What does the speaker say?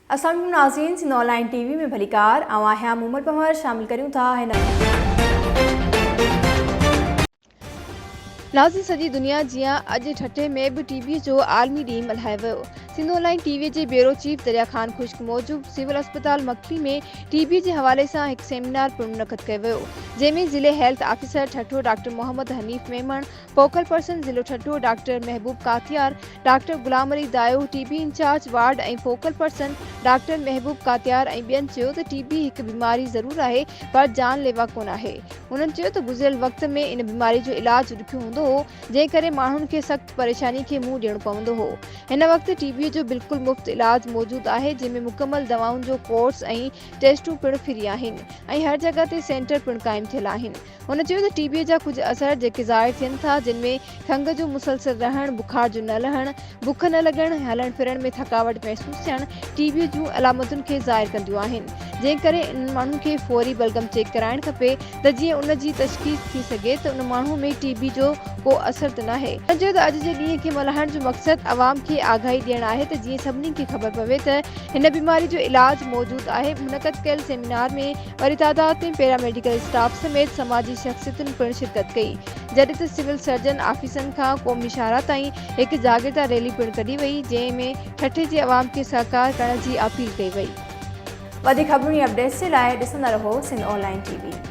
अस्सलाम वालेकुम नाज़रीन, सिंध ऑनलाइन टीवी में भलीकार आवां मुमल पमर शामिल करूं था हिन नाज़रीन। सॼी दुनिया जियां अॼु ठठे में भी टीबी जो आलमी ॾींहुं मल्हायो वियो। सिंध ऑनलाइन टीवी जे ब्यूरो चीफ दरिया खान खुश्क मौजूद सिविल अस्पताल मखली में टीबी के हवाले से एक सेमिनार पिणु मुनक़द कयो वियो, जंहिंमें ज़िले health officer Thatta doctor Mohammad Hanif Memon, focal person ज़िलो Thatta doctor Mehboob Katiyar, doctor Ghulam Ali Dayo, TB incharge ward ऐं focal person doctor Mehboob Katiyar ऐं ॿियनि चयो त टीबी हिकु बीमारी ज़रूर आहे पर जानलेवा कोन आहे। उन्हनि चयो त गुज़िरियल वक़्त में इन बीमारी जो इलाज ॾुखियो हूंदो हो, जंहिं करे माण्हुनि खे सख़्त परेशानी खे मुंहुं ॾियणो पवंदो हो। हिन वक़्तु टीबी जो बिल्कुलु मुफ़्त इलाज मौजूद आहे, जंहिंमें मुकमल दवाउनि जो कोर्स ऐं टेस्टूं पिणु फ्री आहिनि ऐं हर जगह ते सेंटर पिणु क़ाइमु थियल आहिनि। हुन चयो त टीबीअ जा कुझु असर जेके ज़ाहिर थियनि था, जिनमें खंघ जो मुसलसल रहणु, बुखार जो न लहणु, बुख न लॻणु, हलण फिरण में थकावट महसूस थियणु टीबीअ जूं अलामतुनि खे ज़ाहिर कंदियूं आहिनि, जंहिं करे इन माण्हुनि खे फौरी बलगम चेक कराइणु खपे त जीअं उन जी तशख़ीस थी सघे त उन माण्हू में टीबी जो को असर त न आहे। चयो त अॼु जे ॾींहं खे मल्हाइण जो मक़सदु आवाम खे आगाही ॾियणु आहे त जीअं सभिनी खे ख़बर पवे त हिन बीमारी जो इलाज मौजूद आहे। मुनक़द कयल सेमिनार में वॾी तादाद में पैरामेडिकल स्टाफ समेत समाजी शख़्सियतुनि पिणु शिरकत कई, जॾहिं त सिविल सर्जन ऑफिसनि खां क़ौमी शाहरा ताईं हिकु जागृता रैली पिणु कढी वई, जंहिंमें ठठे जे अवाम खे सहकार करण जी अपील कई वई। वधीक ख़बरुनि अपडेट्स जे लाइ ॾिसंदा रहो सिंध ऑनलाइन टीवी।